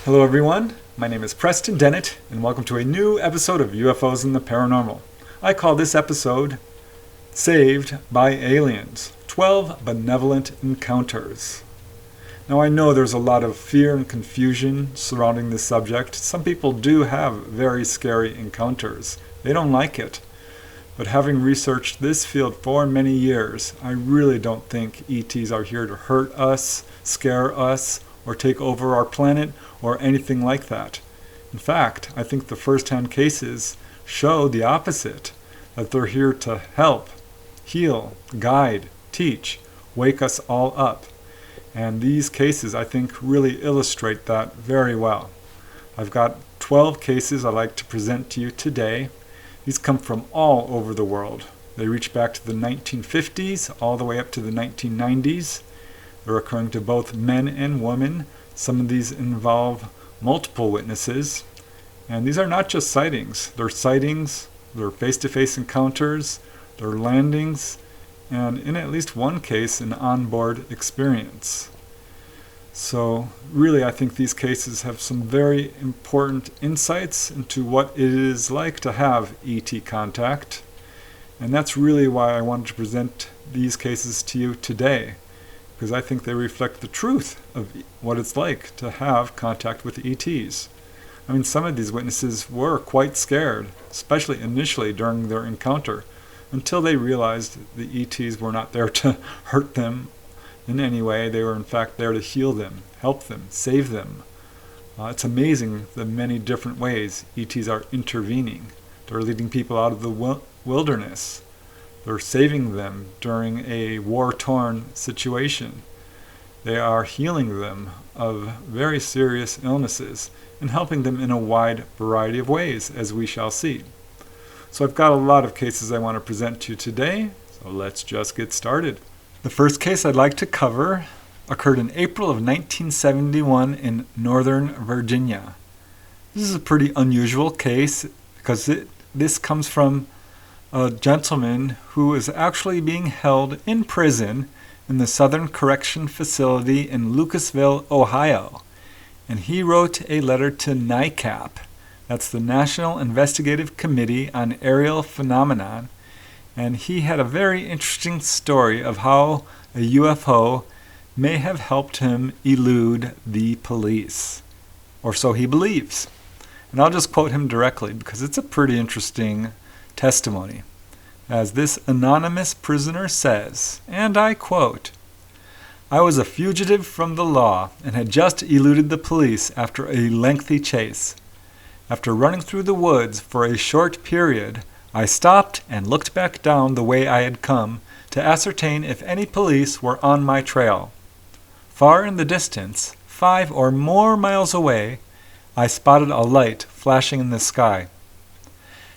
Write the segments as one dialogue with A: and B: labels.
A: Hello everyone, my name is Preston Dennett, and welcome to a new episode of UFOs and the Paranormal. I call this episode Saved by Aliens, 12 Benevolent Encounters. Now I know there's a lot of fear and confusion surrounding this subject. Some people do have very scary encounters. They don't like it. But having researched this field for many years, I really don't think ETs are here to hurt us, scare us, or take over our planet, or anything like that. In fact, I think the first-hand cases show the opposite, that they're here to help, heal, guide, teach, wake us all up. And these cases, I think, really illustrate that very well. I've got 12 cases I'd like to present to you today. These come from all over the world. They reach back to the 1950s, all the way up to the 1990s. They're occurring to both men and women. Some of these involve multiple witnesses. And these are not just sightings. They're face-to-face encounters, they're landings, and in at least one case, an onboard experience. So really, I think these cases have some very important insights into what it is like to have ET contact. And that's really why I wanted to present these cases to you today, because I think they reflect the truth of what it's like to have contact with ETs. I mean, some of these witnesses were quite scared, especially initially during their encounter, until they realized the ETs were not there to hurt them in any way. They were in fact there to heal them, help them, save them. It's amazing the many different ways ETs are intervening. They're leading people out of the wilderness. They're saving them during a war-torn situation. They are healing them of very serious illnesses and helping them in a wide variety of ways, as we shall see. So I've got a lot of cases I want to present to you today, so let's just get started. The first case I'd like to cover occurred in April of 1971 in Northern Virginia. This is a pretty unusual case because this comes from a gentleman who is actually being held in prison in the Southern Correction Facility in Lucasville, Ohio. And he wrote a letter to NICAP, that's the National Investigative Committee on Aerial Phenomenon, and he had a very interesting story of how a UFO may have helped him elude the police, or so he believes. And I'll just quote him directly because it's a pretty interesting testimony. As this anonymous prisoner says, and I quote, "I was a fugitive from the law and had just eluded the police after a lengthy chase. After running through the woods for a short period, I stopped and looked back down the way I had come to ascertain if any police were on my trail. Far in the distance, 5 or more miles away, I spotted a light flashing in the sky.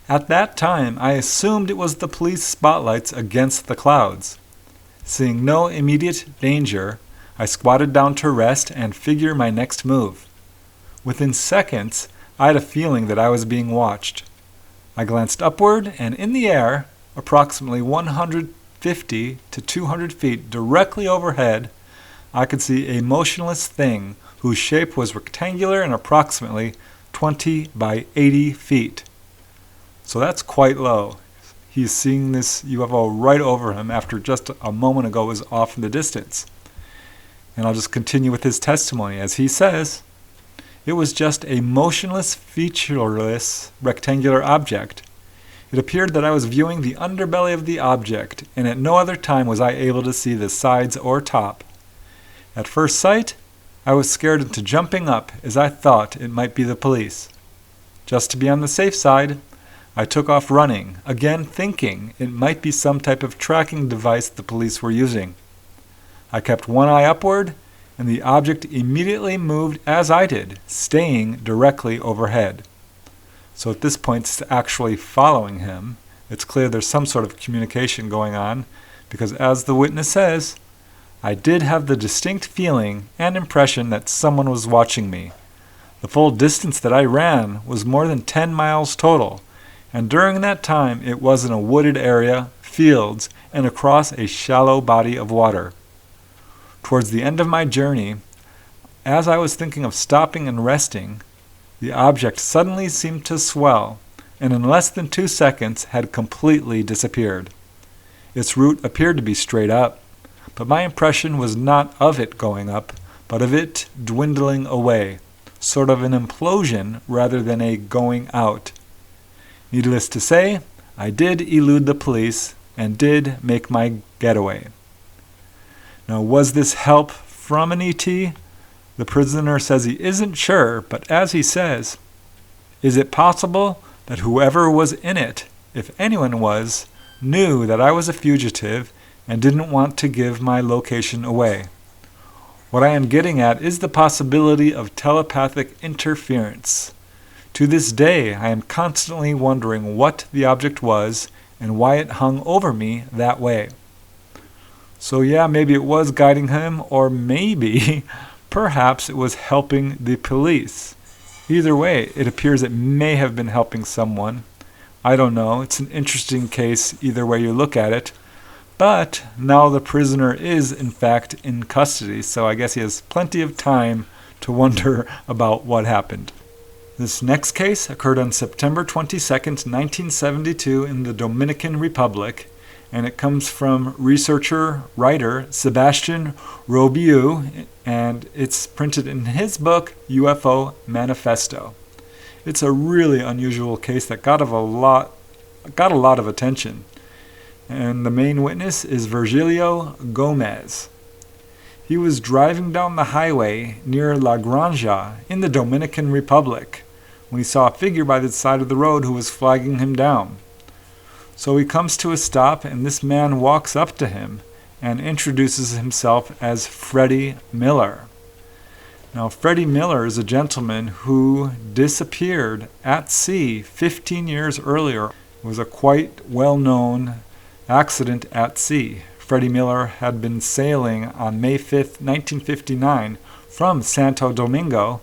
A: At that time, I assumed it was the police spotlights against the clouds. Seeing no immediate danger, I squatted down to rest and figure my next move. Within seconds, I had a feeling that I was being watched. I glanced upward, and in the air, approximately 150 to 200 feet directly overhead, I could see a motionless thing whose shape was rectangular and approximately 20 by 80 feet. So that's quite low. He's seeing this UFO right over him after just a moment ago was off in the distance. And I'll just continue with his testimony. As he says, it was just a motionless, featureless, rectangular object. It appeared that I was viewing the underbelly of the object, and at no other time was I able to see the sides or top. At first sight, I was scared into jumping up as I thought it might be the police. Just to be on the safe side, I took off running, again thinking it might be some type of tracking device the police were using. I kept one eye upward, and the object immediately moved as I did, staying directly overhead. So at this point, it's actually following him. It's clear there's some sort of communication going on, because as the witness says, I did have the distinct feeling and impression that someone was watching me. The full distance that I ran was more than 10 miles total, and during that time it was in a wooded area, fields, and across a shallow body of water. Towards the end of my journey, as I was thinking of stopping and resting, the object suddenly seemed to swell, and in less than 2 seconds had completely disappeared. Its route appeared to be straight up, but my impression was not of it going up, but of it dwindling away, sort of an implosion rather than a going out. Needless to say, I did elude the police and did make my getaway. Now, was this help from an ET? The prisoner says he isn't sure, but as he says, is it possible that whoever was in it, if anyone was, knew that I was a fugitive and didn't want to give my location away? What I am getting at is the possibility of telepathic interference. To this day, I am constantly wondering what the object was and why it hung over me that way. So yeah, maybe it was guiding him, or maybe, perhaps it was helping the police. Either way, it appears it may have been helping someone. I don't know. It's an interesting case either way you look at it. But now the prisoner is, in fact, in custody, so I guess he has plenty of time to wonder about what happened. This next case occurred on September 22nd, 1972 in the Dominican Republic, and it comes from researcher-writer Sebastian Robiou, and it's printed in his book, UFO Manifesto. It's a really unusual case that got a lot of attention. And the main witness is Virgilio Gomez. He was driving down the highway near La Granja in the Dominican Republic when he saw a figure by the side of the road who was flagging him down. So he comes to a stop, and this man walks up to him and introduces himself as Freddie Miller. Now, Freddie Miller is a gentleman who disappeared at sea 15 years earlier. It was a quite well-known accident at sea. Freddie Miller had been sailing on May 5th, 1959 from Santo Domingo.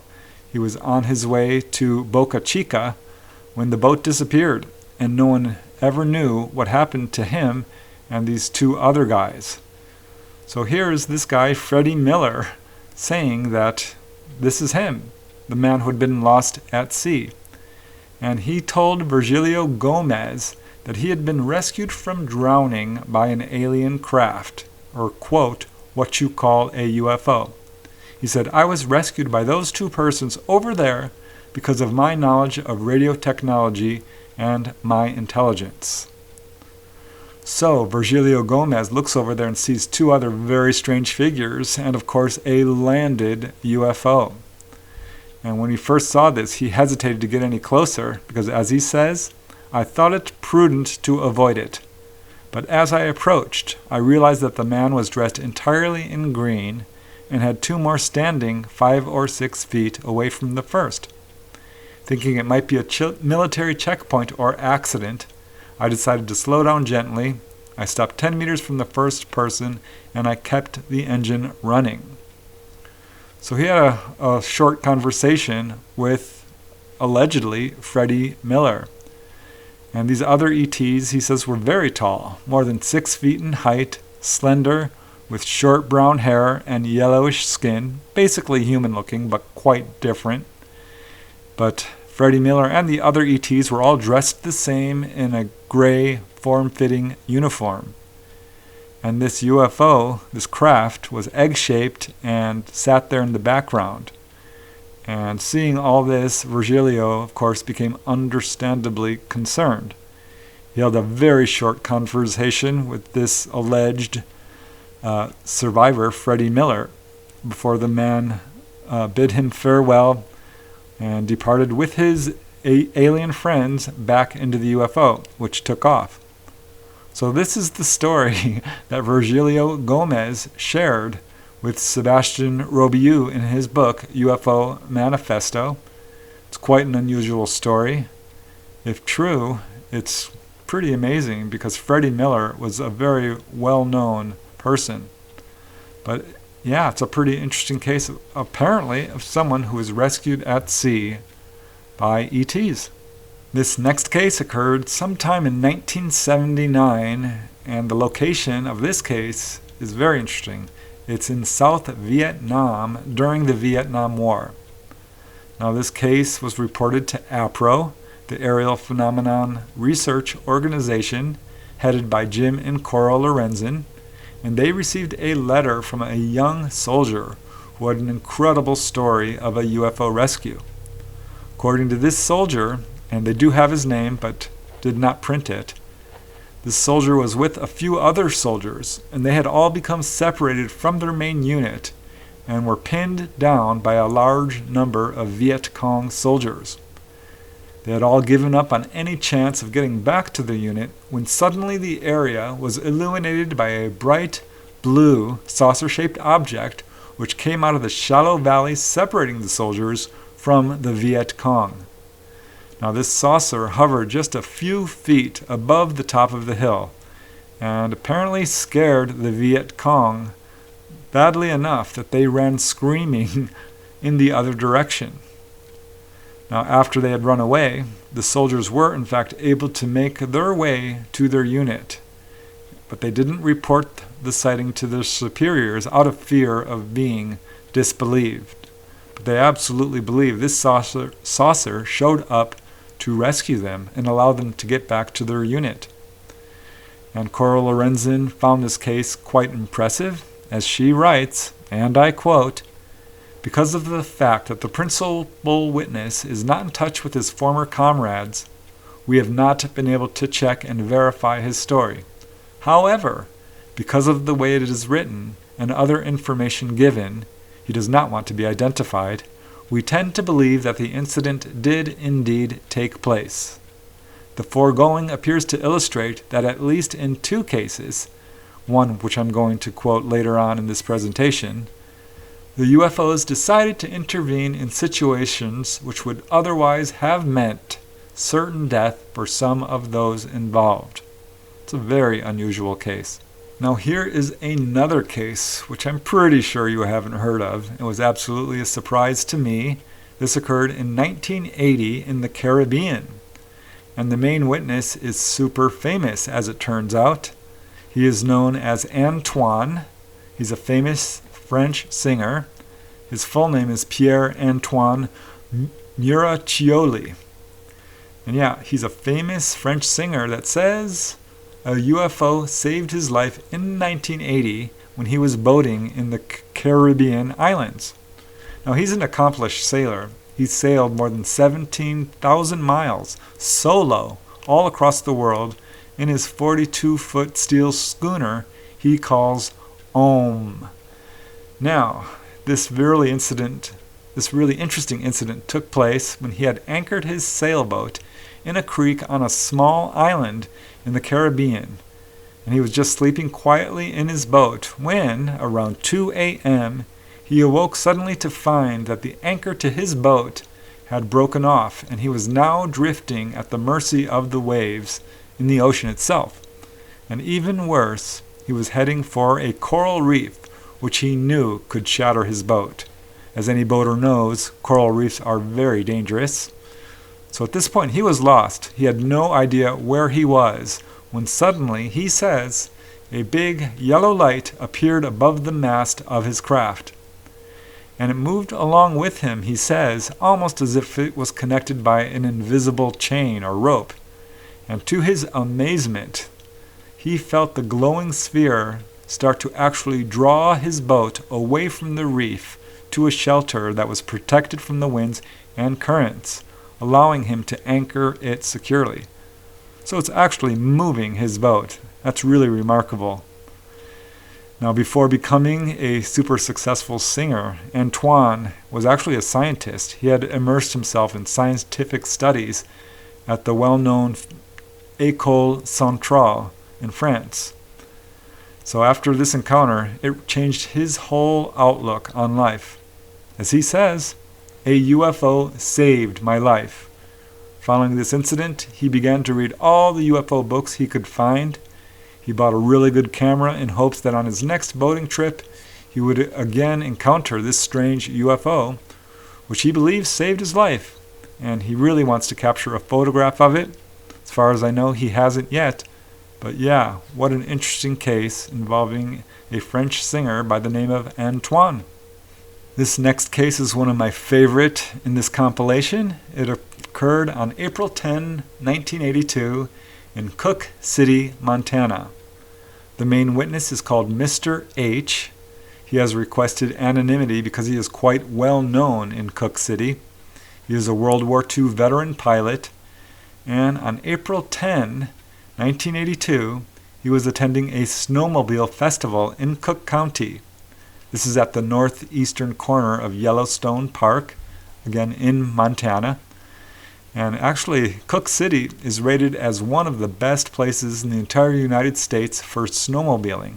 A: He was on his way to Boca Chica when the boat disappeared, and no one ever knew what happened to him and these two other guys. So here's this guy, Freddie Miller, saying that this is him, the man who had been lost at sea. And he told Virgilio Gomez that he had been rescued from drowning by an alien craft, or, quote, what you call a UFO. He said, I was rescued by those two persons over there because of my knowledge of radio technology and my intelligence. So Virgilio Gomez looks over there and sees two other very strange figures and, of course, a landed UFO. And when he first saw this, he hesitated to get any closer because, as he says, I thought it prudent to avoid it. But as I approached, I realized that the man was dressed entirely in green and had two more standing 5 or 6 feet away from the first. Thinking it might be a military checkpoint or accident, I decided to slow down gently. I stopped 10 meters from the first person, and I kept the engine running. So he had a short conversation with, allegedly, Freddie Miller. And these other ETs, he says, were very tall, more than 6 feet in height, slender, with short brown hair and yellowish skin, basically human-looking, but quite different. But Freddie Miller and the other ETs were all dressed the same in a gray, form-fitting uniform. And this UFO, this craft, was egg-shaped and sat there in the background. And seeing all this, Virgilio, of course, became understandably concerned. He held a very short conversation with this alleged survivor, Freddie Miller, before the man bid him farewell and departed with his alien friends back into the UFO, which took off. So this is the story that Virgilio Gomez shared with Sebastian Robiou in his book, UFO Manifesto. It's quite an unusual story. If true, it's pretty amazing because Freddie Miller was a very well-known person. But yeah, it's a pretty interesting case, apparently, of someone who was rescued at sea by ETs. This next case occurred sometime in 1979, and the location of this case is very interesting. It's in South Vietnam during the Vietnam War. Now, this case was reported to APRO, the Aerial Phenomenon Research Organization, headed by Jim and Coral Lorenzen, and they received a letter from a young soldier who had an incredible story of a UFO rescue. According to this soldier, and they do have his name but did not print it, this soldier was with a few other soldiers, and they had all become separated from their main unit and were pinned down by a large number of Viet Cong soldiers. They had all given up on any chance of getting back to their unit when suddenly the area was illuminated by a bright blue saucer-shaped object which came out of the shallow valley separating the soldiers from the Viet Cong. Now, this saucer hovered just a few feet above the top of the hill and apparently scared the Viet Cong badly enough that they ran screaming in the other direction. Now, after they had run away, the soldiers were in fact able to make their way to their unit, but they didn't report the sighting to their superiors out of fear of being disbelieved. But they absolutely believe this saucer showed up to rescue them and allow them to get back to their unit. And Coral Lorenzen found this case quite impressive, as she writes, and I quote, "Because of the fact that the principal witness is not in touch with his former comrades, we have not been able to check and verify his story. However, because of the way it is written and other information given, he does not want to be identified, we tend to believe that the incident did indeed take place. The foregoing appears to illustrate that at least in 2 cases, one which I'm going to quote later on in this presentation, the UFOs decided to intervene in situations which would otherwise have meant certain death for some of those involved." It's a very unusual case. Now, here is another case which I'm pretty sure you haven't heard of. It was absolutely a surprise to me. This occurred in 1980 in the Caribbean, and the main witness is super famous, as it turns out. He is known as Antoine. He's a famous French singer. His full name is Pierre-Antoine Muraccioli. And yeah, he's a famous French singer that says a UFO saved his life in 1980 when he was boating in the Caribbean islands. Now, he's an accomplished sailor. He sailed more than 17,000 miles solo all across the world in his 42-foot steel schooner he calls Om. Now, this really interesting incident took place when he had anchored his sailboat in a creek on a small island in the Caribbean, and he was just sleeping quietly in his boat when, around 2 a.m., he awoke suddenly to find that the anchor to his boat had broken off, and he was now drifting at the mercy of the waves in the ocean itself. And even worse, he was heading for a coral reef, which he knew could shatter his boat. As any boater knows, coral reefs are very dangerous. So at this point, he was lost. He had no idea where he was, when suddenly, he says, a big yellow light appeared above the mast of his craft. And it moved along with him, he says, almost as if it was connected by an invisible chain or rope. And to his amazement, he felt the glowing sphere start to actually draw his boat away from the reef to a shelter that was protected from the winds and currents, allowing him to anchor it securely. So it's actually moving his boat. That's really remarkable. Now, before becoming a super successful singer, Antoine was actually a scientist. He had immersed himself in scientific studies at the well-known École Centrale in France. So after this encounter, it changed his whole outlook on life. As he says, "A UFO saved my life." Following this incident, he began to read all the UFO books he could find. He bought a really good camera in hopes that on his next boating trip, he would again encounter this strange UFO, which he believes saved his life. And he really wants to capture a photograph of it. As far as I know, he hasn't yet, But yeah, what an interesting case involving a French singer by the name of Antoine. This next case is one of my favorite in this compilation. It occurred on April 10, 1982 in Cook City, Montana. The main witness is called Mr. H. He has requested anonymity because he is quite well known in Cook City. He is a World War II veteran pilot, and on April 10, 1982, he was attending a snowmobile festival in Cook County. This is at the northeastern corner of Yellowstone Park, again in Montana. And actually, Cook City is rated as one of the best places in the entire United States for snowmobiling.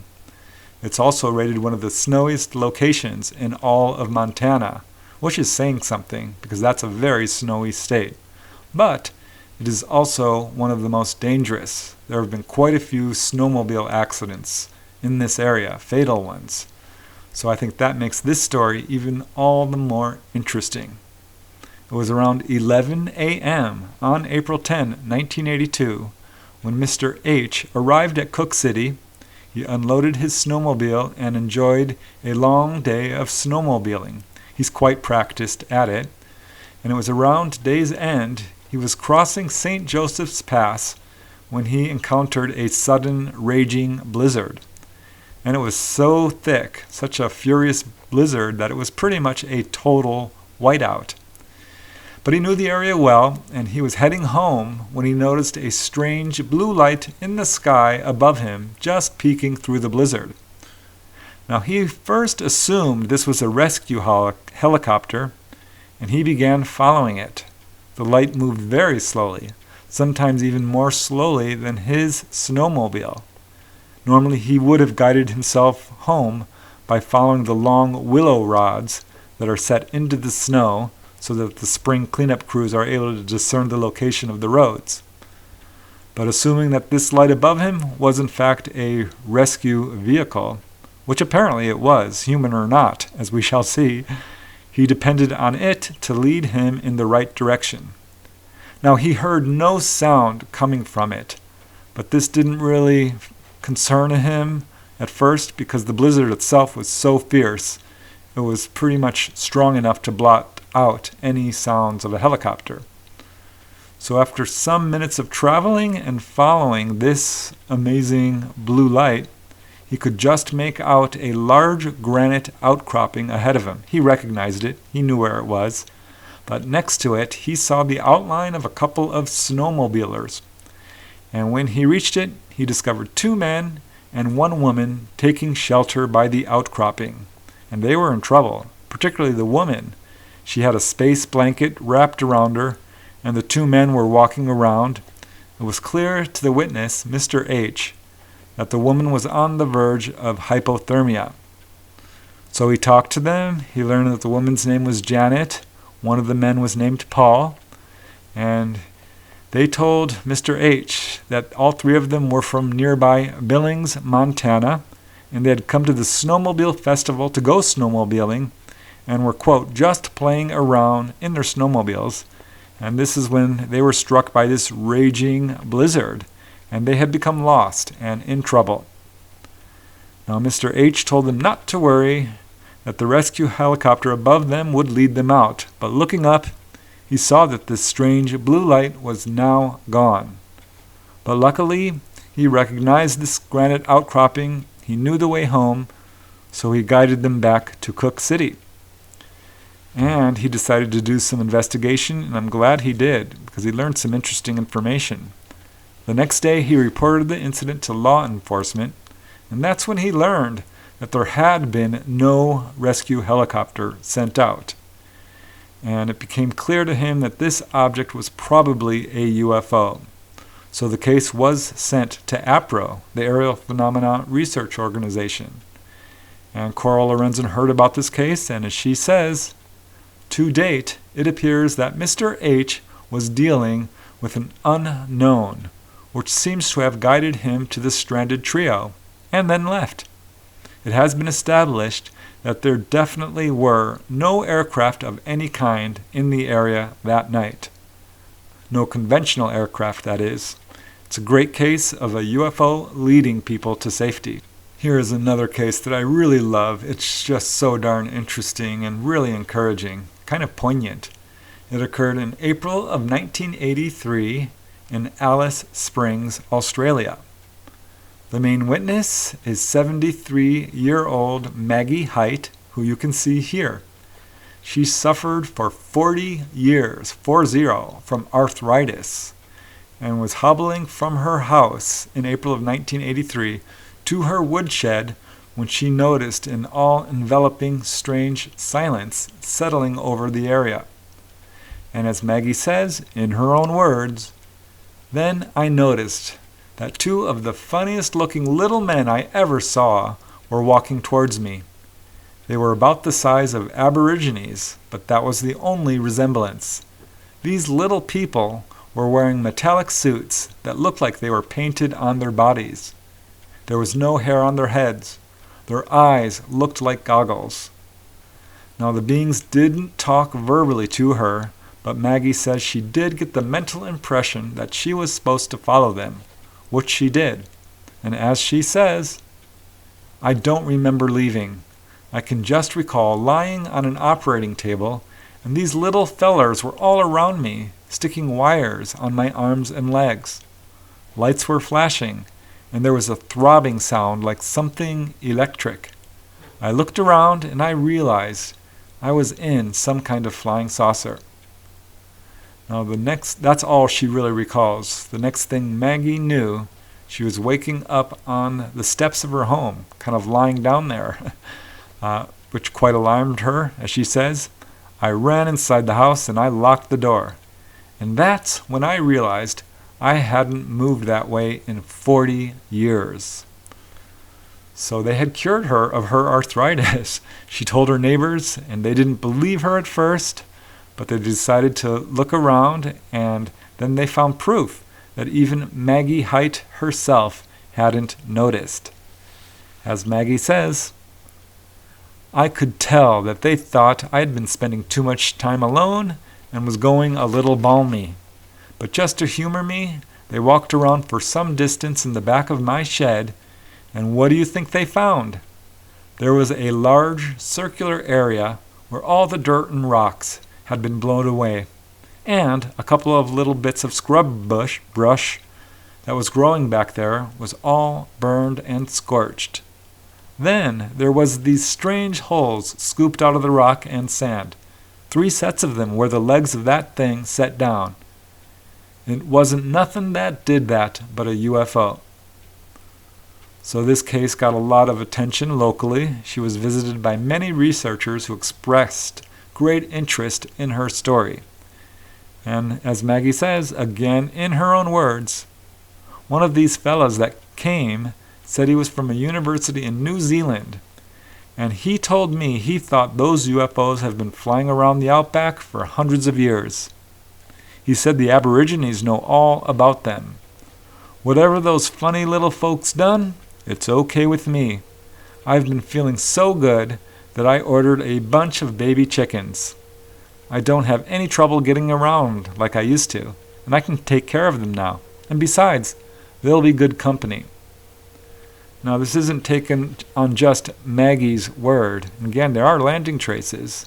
A: It's also rated one of the snowiest locations in all of Montana, which is saying something because that's a very snowy state. But it is also one of the most dangerous. There have been quite a few snowmobile accidents in this area, fatal ones. So I think that makes this story even all the more interesting. It was around 11 a.m. on April 10, 1982, when Mr. H arrived at Cook City. He unloaded his snowmobile and enjoyed a long day of snowmobiling. He's quite practiced at it. And it was around day's end, he was crossing St. Joseph's Pass when he encountered a sudden raging blizzard. And it was so thick, such a furious blizzard, that it was pretty much a total whiteout. But he knew the area well, and he was heading home when he noticed a strange blue light in the sky above him, just peeking through the blizzard. Now he first assumed this was a rescue helicopter, and he began following it. The light moved very slowly, sometimes even more slowly than his snowmobile. Normally he would have guided himself home by following the long willow rods that are set into the snow so that the spring cleanup crews are able to discern the location of the roads. But assuming that this light above him was in fact a rescue vehicle, which apparently it was, human or not, as we shall see, he depended on it to lead him in the right direction. Now he heard no sound coming from it, but this didn't really concern him at first because the blizzard itself was so fierce. It was pretty much strong enough to blot out any sounds of a helicopter. So after some minutes of traveling and following this amazing blue light, he could just make out a large granite outcropping ahead of him. He recognized it. He knew where it was. But next to it, he saw the outline of a couple of snowmobilers. And when he reached it, he discovered two men and one woman taking shelter by the outcropping. And they were in trouble, particularly the woman. She had a space blanket wrapped around her, and the two men were walking around. It was clear to the witness, Mr. H., that the woman was on the verge of hypothermia. So he talked to them. He learned that the woman's name was Janet. One of the men was named Paul. And they told Mr. H. that all three of them were from nearby Billings, Montana, and they had come to the snowmobile festival to go snowmobiling and were, quote, just playing around in their snowmobiles. And this is when they were struck by this raging blizzard, and they had become lost and in trouble. Now Mr. H. told them not to worry, that the rescue helicopter above them would lead them out. But looking up, he saw that this strange blue light was now gone. But luckily, he recognized this granite outcropping. He knew the way home, so he guided them back to Cook City. And he decided to do some investigation, and I'm glad he did, because he learned some interesting information. The next day, he reported the incident to law enforcement, and that's when he learned that there had been no rescue helicopter sent out. And it became clear to him that this object was probably a UFO. So the case was sent to APRO, the Aerial Phenomena Research Organization. And Coral Lorenzen heard about this case, and as she says, to date, it appears that Mr. H. was dealing with an unknown, which seems to have guided him to the stranded trio, and then left. It has been established that there definitely were no aircraft of any kind in the area that night. No conventional aircraft, that is. It's a great case of a UFO leading people to safety. Here is another case that I really love. It's just so darn interesting and really encouraging, kind of poignant. It occurred in April of 1983 in Alice Springs, Australia. The main witness is 73-year-old Maggie Height, who you can see here. She suffered for 40 years, 40, from arthritis, and was hobbling from her house in April of 1983 to her woodshed when she noticed an all-enveloping strange silence settling over the area. And as Maggie says, in her own words, "Then I noticed that two of the funniest-looking little men I ever saw were walking towards me. They were about the size of Aborigines, but that was the only resemblance. These little people were wearing metallic suits that looked like they were painted on their bodies. There was no hair on their heads. Their eyes looked like goggles." Now, the beings didn't talk verbally to her, but Maggie says she did get the mental impression that she was supposed to follow them, which she did. And as she says, "I don't remember leaving. I can just recall lying on an operating table, and these little fellers were all around me, sticking wires on my arms and legs. Lights were flashing, and there was a throbbing sound like something electric. I looked around and I realized I was in some kind of flying saucer." Now that's all she really recalls. The next thing Maggie knew, she was waking up on the steps of her home, kind of lying down there, which quite alarmed her, as she says. "I ran inside the house and I locked the door. And that's when I realized I hadn't moved that way in 40 years. So they had cured her of her arthritis. She told her neighbors, and they didn't believe her at first, but they decided to look around, and then they found proof that even Maggie Height herself hadn't noticed. As Maggie says, "I could tell that they thought I'd been spending too much time alone and was going a little balmy. But just to humor me, they walked around for some distance in the back of my shed, and what do you think they found? There was a large circular area where all the dirt and rocks had been blown away, and a couple of little bits of scrub brush that was growing back there was all burned and scorched. Then there was these strange holes scooped out of the rock and sand, 3 sets of them where the legs of that thing set down. It wasn't nothing that did that but a UFO." So this case got a lot of attention locally. She was visited by many researchers who expressed great interest in her story. And as Maggie says, again in her own words, "One of these fellas that came said he was from a university in New Zealand, and he told me he thought those UFOs have been flying around the outback for hundreds of years. He said the Aborigines know all about them. Whatever those funny little folks done, it's okay with me. I've been feeling so good that I ordered a bunch of baby chickens. I don't have any trouble getting around like I used to, and I can take care of them now. And besides, they'll be good company." Now, this isn't taken on just Maggie's word. Again, there are landing traces.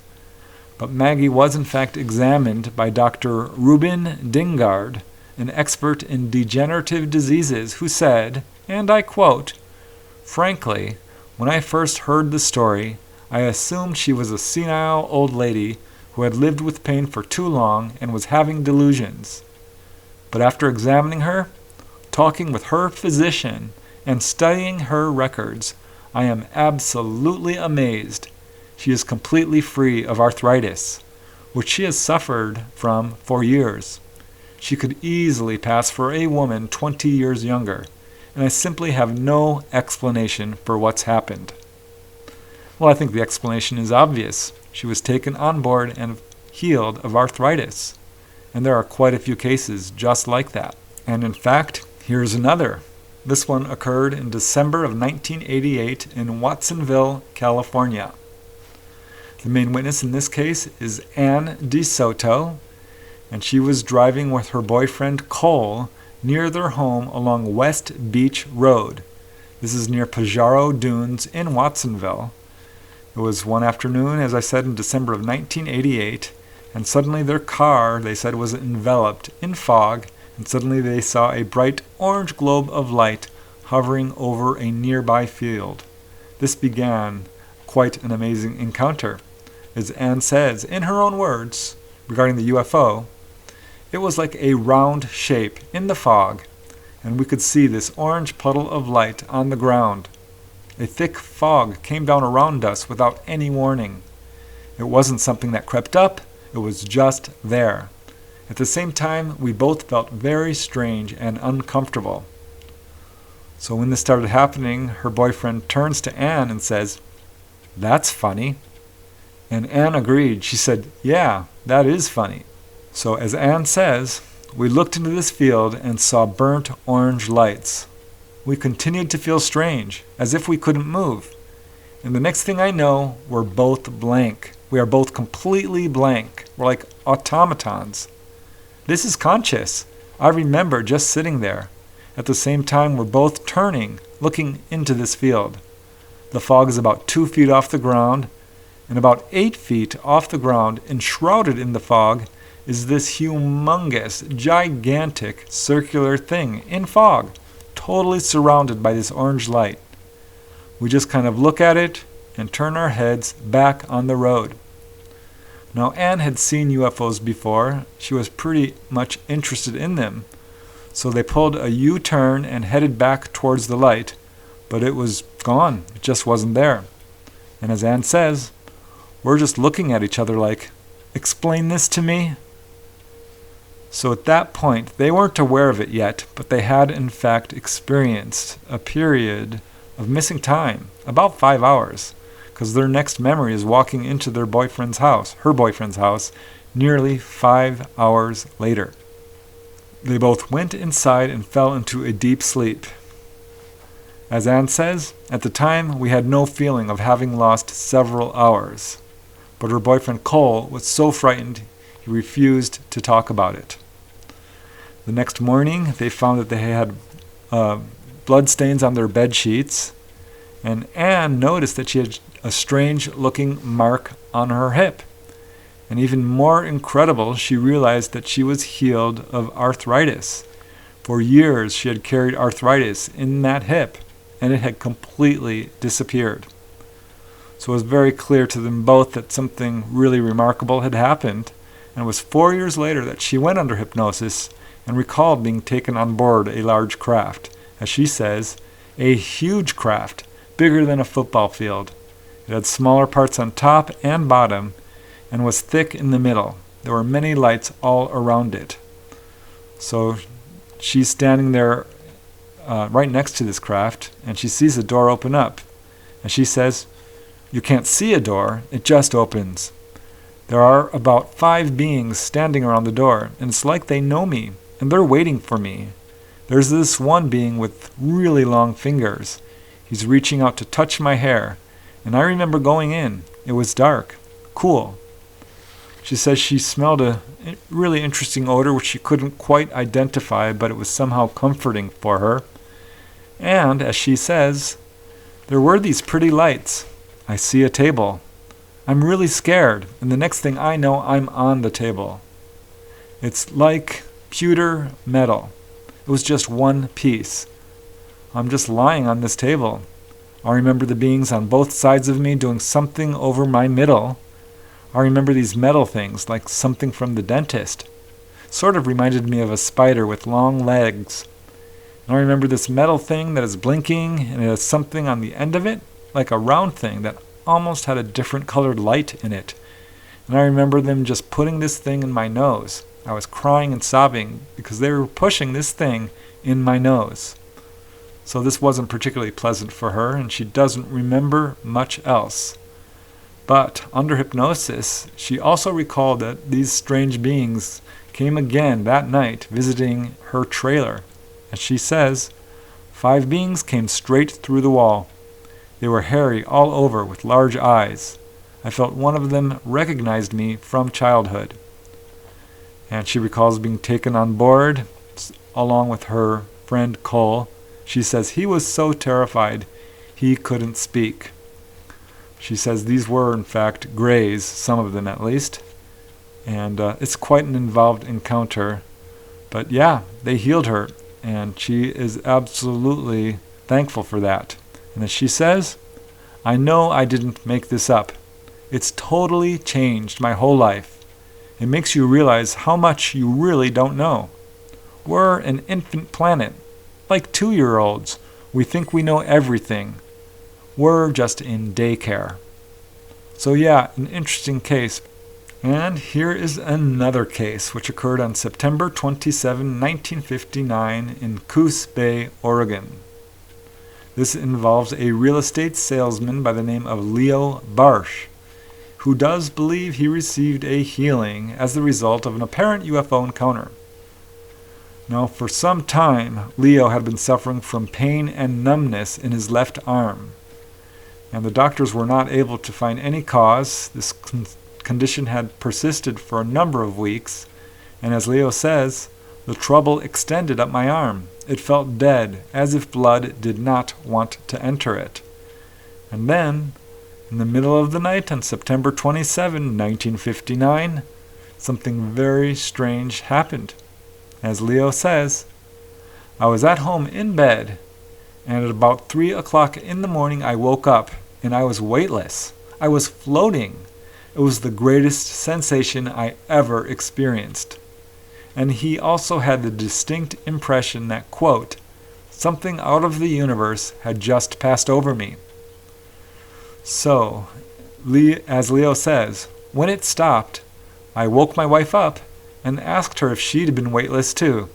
A: But Maggie was in fact examined by Dr. Ruben Dingard, an expert in degenerative diseases, who said, and I quote, "Frankly, when I first heard the story, I assumed she was a senile old lady who had lived with pain for too long and was having delusions. But after examining her, talking with her physician, and studying her records, I am absolutely amazed. She is completely free of arthritis, which she has suffered from for years. She could easily pass for a woman 20 years younger, and I simply have no explanation for what's happened." Well, I think the explanation is obvious. She was taken on board and healed of arthritis, and there are quite a few cases just like that. And in fact, here's another. This one occurred in December of 1988 in Watsonville, California. The main witness in this case is Ann DeSoto, and she was driving with her boyfriend Cole near their home along West Beach Road. This is near Pajaro Dunes in Watsonville. It was one afternoon, as I said, in December of 1988, and suddenly their car, they said, was enveloped in fog, and suddenly they saw a bright orange globe of light hovering over a nearby field. This began quite an amazing encounter. As Anne says, in her own words, regarding the UFO, it was like a round shape in the fog, and we could see this orange puddle of light on the ground. A thick fog came down around us without any warning. It wasn't something that crept up, it was just there. At the same time, we both felt very strange and uncomfortable. So when this started happening, her boyfriend turns to Anne and says, "That's funny." And Anne agreed. She said, "Yeah, that is funny." So as Anne says, we looked into this field and saw burnt orange lights. We continued to feel strange, as if we couldn't move. And the next thing I know, we're both blank. We are both completely blank. We're like automatons. This is conscious. I remember just sitting there. At the same time, we're both turning, looking into this field. The fog is about 2 feet off the ground, and about 8 feet off the ground, enshrouded in the fog, is this humongous, gigantic, circular thing in fog, totally surrounded by this orange light. We just kind of look at it and turn our heads back on the road. Now, Anne had seen UFOs before. She was pretty much interested in them. So they pulled a U-turn and headed back towards the light, but it was gone. It just wasn't there. And as Anne says, we're just looking at each other like, "Explain this to me?" So at that point, they weren't aware of it yet, but they had in fact experienced a period of missing time, about 5 hours, because their next memory is walking into her boyfriend's house, nearly 5 hours later. They both went inside and fell into a deep sleep. As Anne says, at the time we had no feeling of having lost several hours, but her boyfriend Cole was so frightened he refused to talk about it. The next morning they found that they had blood stains on their bed sheets, and Anne noticed that she had a strange-looking mark on her hip. And even more incredible, she realized that she was healed of arthritis. For years she had carried arthritis in that hip, and it had completely disappeared. So it was very clear to them both that something really remarkable had happened, and it was 4 years later that she went under hypnosis and recalled being taken on board a large craft. As she says, a huge craft, bigger than a football field. It had smaller parts on top and bottom, and was thick in the middle. There were many lights all around it. So she's standing there right next to this craft, and she sees a door open up. And she says, "You can't see a door, it just opens. There are about 5 beings standing around the door, and it's like they know me, and they're waiting for me. There's this one being with really long fingers. He's reaching out to touch my hair, and I remember going in. It was dark, cool." She says she smelled a really interesting odor which she couldn't quite identify, but it was somehow comforting for her. And, as she says, there were these pretty lights. I see a table. I'm really scared, and the next thing I know, I'm on the table. It's like pewter metal. It was just one piece. I'm just lying on this table. I remember the beings on both sides of me doing something over my middle. I remember these metal things, like something from the dentist. Sort of reminded me of a spider with long legs. And I remember this metal thing that is blinking, and it has something on the end of it, like a round thing that almost had a different colored light in it. And I remember them just putting this thing in my nose. I was crying and sobbing because they were pushing this thing in my nose. So this wasn't particularly pleasant for her, and she doesn't remember much else. But under hypnosis, she also recalled that these strange beings came again that night visiting her trailer. As she says, 5 beings came straight through the wall. They were hairy all over with large eyes. I felt one of them recognized me from childhood. And she recalls being taken on board. along with her friend Cole. She says he was so terrified he couldn't speak. She says these were, in fact, grays, some of them at least. And it's quite an involved encounter. But yeah, they healed her, and she is absolutely thankful for that. And as she says, I know I didn't make this up. It's totally changed my whole life. It makes you realize how much you really don't know. We're an infant planet, like 2-year-olds. We think we know everything. We're just in daycare. So yeah, an interesting case. And here is another case which occurred on September 27, 1959 in COOS Bay, Oregon. This involves a real estate salesman by the name of Leo Bartsch, who does believe he received a healing as the result of an apparent UFO encounter. Now, for some time, Leo had been suffering from pain and numbness in his left arm, and the doctors were not able to find any cause. This condition had persisted for a number of weeks, and as Leo says, the trouble extended up my arm. It felt dead, as if blood did not want to enter it. And then, in the middle of the night on September 27, 1959, something very strange happened. As Leo says, I was at home in bed, and at about 3 o'clock in the morning I woke up, and I was weightless. I was floating. It was the greatest sensation I ever experienced. And he also had the distinct impression that, quote, something out of the universe had just passed over me. So, as Leo says, when it stopped, I woke my wife up and asked her if she'd been weightless too.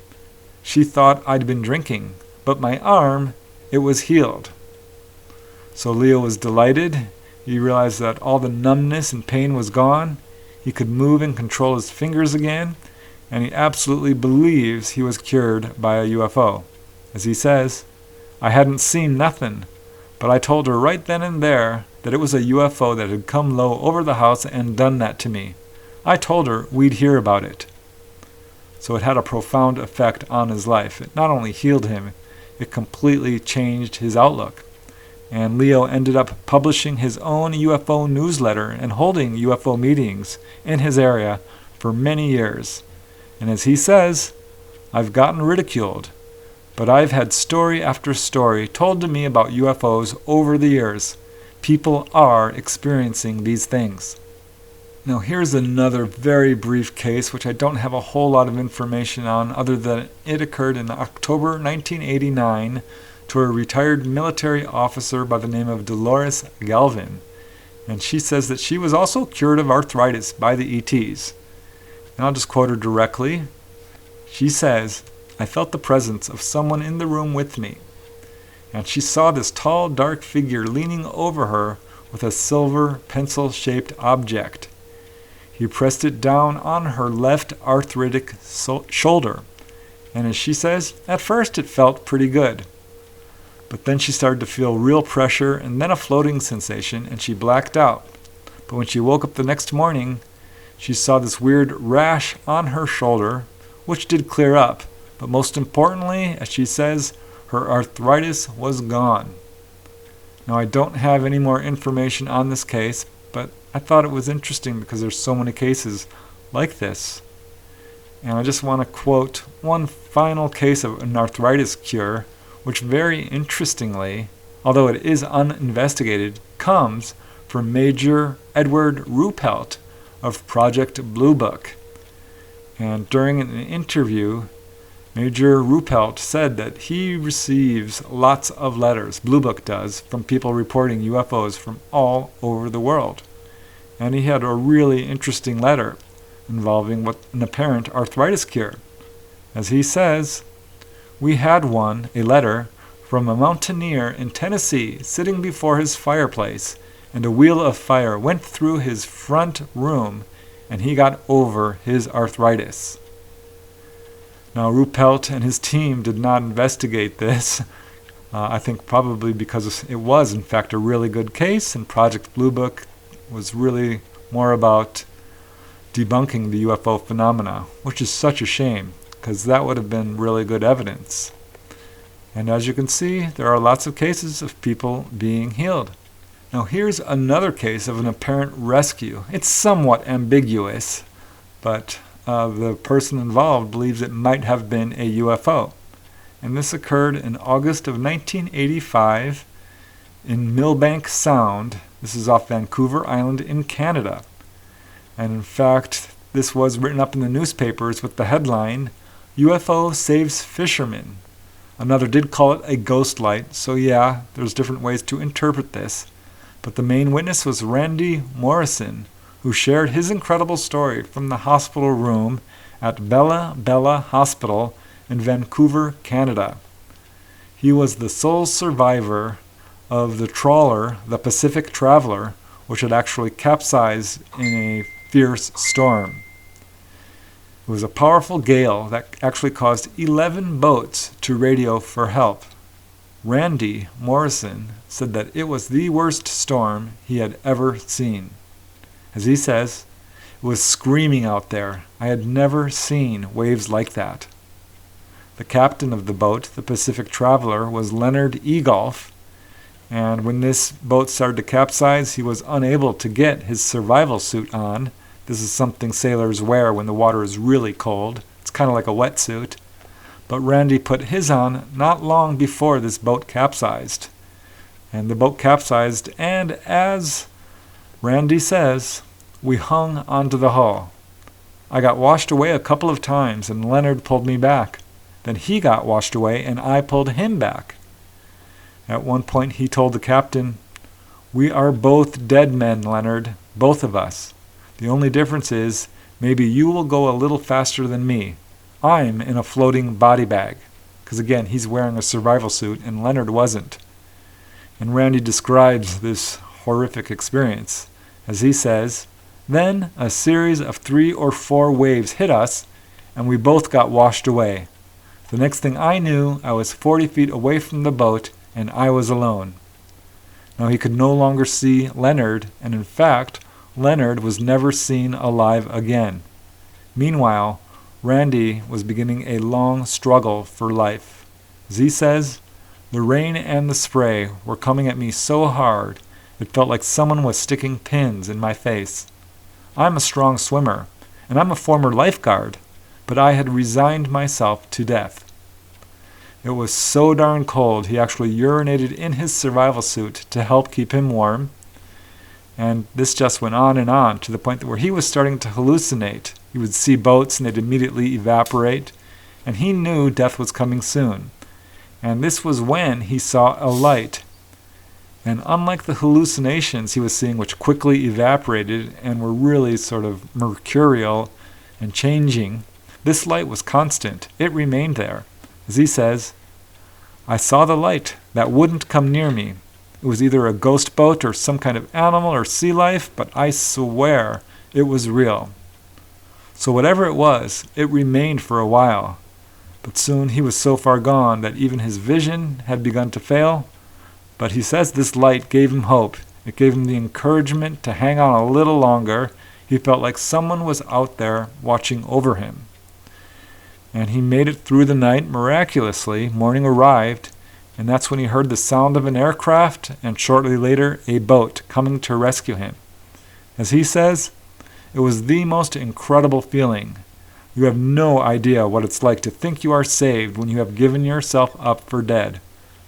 A: She thought I'd been drinking, but my arm, it was healed. So Leo was delighted. He realized that all the numbness and pain was gone. He could move and control his fingers again, and he absolutely believes he was cured by a UFO. As he says, I hadn't seen nothing, but I told her right then and there that it was a UFO that had come low over the house and done that to me. I told her we'd hear about it. So it had a profound effect on his life. It not only healed him, it completely changed his outlook. And Leo ended up publishing his own UFO newsletter and holding UFO meetings in his area for many years. And as he says, I've gotten ridiculed, but I've had story after story told to me about UFOs over the years. People are experiencing these things. Now here's another very brief case which I don't have a whole lot of information on other than it occurred in October 1989 to a retired military officer by the name of Dolores Galvin. And she says that she was also cured of arthritis by the ETs. And I'll just quote her directly. She says, I felt the presence of someone in the room with me, and she saw this tall, dark figure leaning over her with a silver pencil-shaped object. He pressed it down on her left arthritic shoulder, and as she says, at first it felt pretty good. But then she started to feel real pressure and then a floating sensation, and she blacked out. But when she woke up the next morning, she saw this weird rash on her shoulder, which did clear up. But most importantly, as she says, her arthritis was gone. Now, I don't have any more information on this case, but I thought it was interesting because there's so many cases like this. And I just want to quote one final case of an arthritis cure, which very interestingly, although it is uninvestigated, comes from Major Edward Ruppelt of Project Blue Book. And during an interview, Major Ruppelt said that he receives lots of letters, Blue Book does, from people reporting UFOs from all over the world. And he had a really interesting letter involving an apparent arthritis cure. As he says, we had a letter from a mountaineer in Tennessee sitting before his fireplace, and a wheel of fire went through his front room, and he got over his arthritis. Now, Ruppelt and his team did not investigate this. I think probably because it was, in fact, a really good case, and Project Blue Book was really more about debunking the UFO phenomena, which is such a shame. because that would have been really good evidence. And as you can see, there are lots of cases of people being healed. Now here's another case of an apparent rescue. It's somewhat ambiguous, but the person involved believes it might have been a UFO. And this occurred in August of 1985 in Millbank Sound. This is off Vancouver Island in Canada. And in fact, this was written up in the newspapers with the headline, UFO Saves Fisherman. Another did call it a ghost light, so yeah, there's different ways to interpret this. But the main witness was Randy Morrison, who shared his incredible story from the hospital room at Bella Bella Hospital in Vancouver, Canada. He was the sole survivor of the trawler, the Pacific Traveler, which had actually capsized in a fierce storm. It was a powerful gale that actually caused 11 boats to radio for help. Randy Morrison said that it was the worst storm he had ever seen. As he says, it was screaming out there. I had never seen waves like that. The captain of the boat, the Pacific Traveler, was Leonard Egolf, and when this boat started to capsize, he was unable to get his survival suit on. This is something sailors wear when the water is really cold. It's kind of like a wetsuit. But Randy put his on not long before this boat capsized. And the boat capsized, and as Randy says, we hung onto the hull. I got washed away a couple of times, and Leonard pulled me back. Then he got washed away, and I pulled him back. At one point he told the captain, "We are both dead men, Leonard, both of us. The only difference is, maybe you will go a little faster than me. I'm in a floating body bag." Because again, he's wearing a survival suit, and Leonard wasn't. And Randy describes this horrific experience. As he says, then a series of 3 or 4 waves hit us, and we both got washed away. The next thing I knew, I was 40 feet away from the boat, and I was alone. Now he could no longer see Leonard, and in fact, Leonard was never seen alive again. Meanwhile, Randy was beginning a long struggle for life. As he says, the rain and the spray were coming at me so hard, it felt like someone was sticking pins in my face. I'm a strong swimmer, and I'm a former lifeguard, but I had resigned myself to death. It was so darn cold, he actually urinated in his survival suit to help keep him warm. And this just went on to the point where he was starting to hallucinate. He would see boats and they'd immediately evaporate, and he knew death was coming soon. And this was when he saw a light. And unlike the hallucinations he was seeing, which quickly evaporated and were really sort of mercurial and changing, this light was constant. It remained there. As he says, I saw the light that wouldn't come near me. It was either a ghost boat or some kind of animal or sea life, but I swear it was real. So whatever it was, it remained for a while. But soon he was so far gone that even his vision had begun to fail. But he says this light gave him hope. It gave him the encouragement to hang on a little longer. He felt like someone was out there watching over him. And he made it through the night miraculously. Morning arrived, and that's when he heard the sound of an aircraft and shortly later a boat coming to rescue him. As he says, it was the most incredible feeling. You have no idea what it's like to think you are saved when you have given yourself up for dead.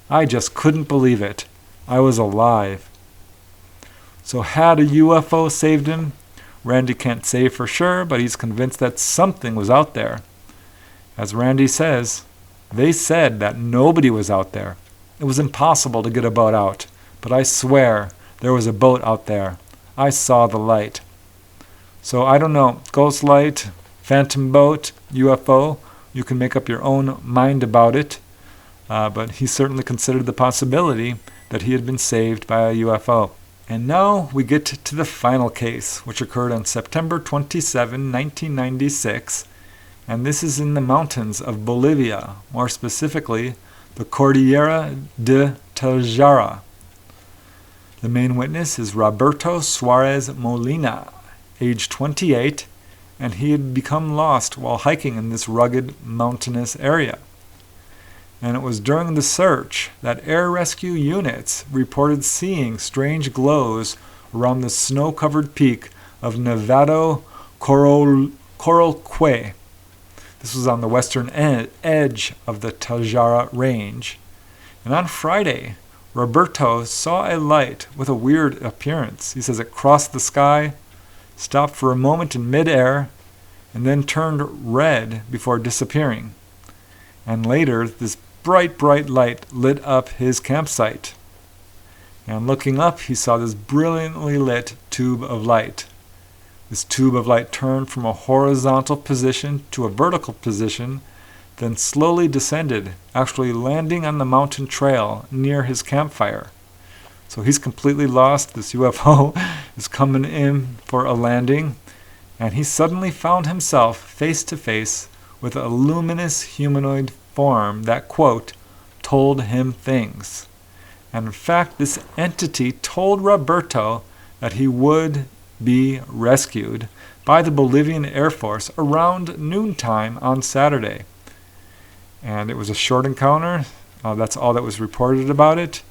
A: I just couldn't believe it. I was alive. So had a UFO saved him? Randy can't say for sure, but he's convinced that something was out there. As Randy says, they said that nobody was out there. It was impossible to get a boat out, but I swear there was a boat out there. I saw the light. So I don't know, ghost light, phantom boat, UFO, you can make up your own mind about it, but he certainly considered the possibility that he had been saved by a UFO. And now we get to the final case, which occurred on September 27, 1996, and this is in the mountains of Bolivia, more specifically the Cordillera de Tajara. The main witness is Roberto Suarez Molina, age 28, and he had become lost while hiking in this rugged, mountainous area. And it was during the search that air rescue units reported seeing strange glows around the snow-covered peak of Nevado Coralquay. This was on the western edge of the Tajara Range. And on Friday, Roberto saw a light with a weird appearance. He says it crossed the sky, stopped for a moment in midair, and then turned red before disappearing. And later, this bright light lit up his campsite. And looking up, he saw this brilliantly lit tube of light. This tube of light turned from a horizontal position to a vertical position, then slowly descended, actually landing on the mountain trail near his campfire. So he's completely lost. This UFO is coming in for a landing, and he suddenly found himself face to face with a luminous humanoid form that, quote, told him things. And in fact, this entity told Roberto that he would be rescued by the Bolivian Air Force around noontime on Saturday. And it was a short encounter. That's all that was reported about it.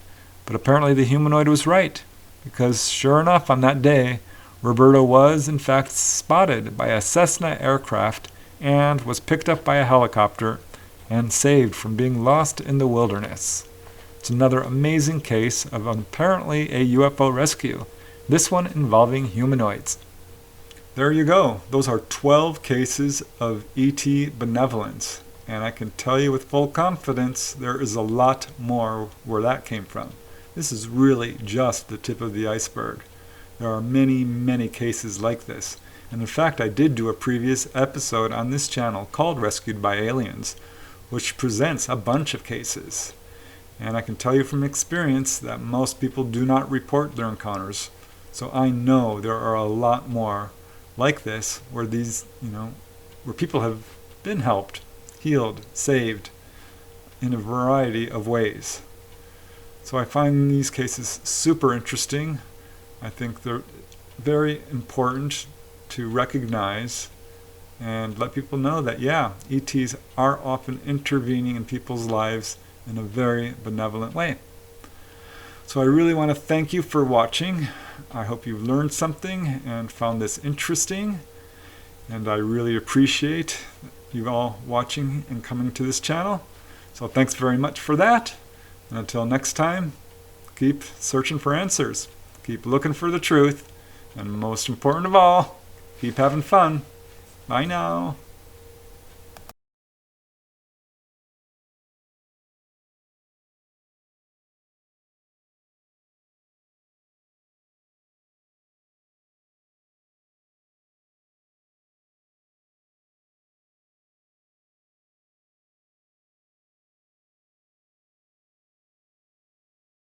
A: But apparently the humanoid was right, because sure enough, on that day, Roberto was in fact spotted by a Cessna aircraft and was picked up by a helicopter and saved from being lost in the wilderness. It's another amazing case of apparently a UFO rescue, this one involving humanoids. There you go. Those are 12 cases of ET benevolence. And I can tell you with full confidence, there is a lot more where that came from. This is really just the tip of the iceberg. There are many cases like this. And in fact, I did do a previous episode on this channel called Rescued by Aliens, which presents a bunch of cases. And I can tell you from experience that most people do not report their encounters. So I know there are a lot more like this where where people have been helped, healed, saved in a variety of ways. So I find these cases super interesting. I think they're very important to recognize and let people know that, yeah, ETs are often intervening in people's lives in a very benevolent way. So I really want to thank you for watching. I hope you've learned something and found this interesting. And I really appreciate you all watching and coming to this channel. So thanks very much for that. And until next time, keep searching for answers. Keep looking for the truth. And most important of all, keep having fun. Bye now.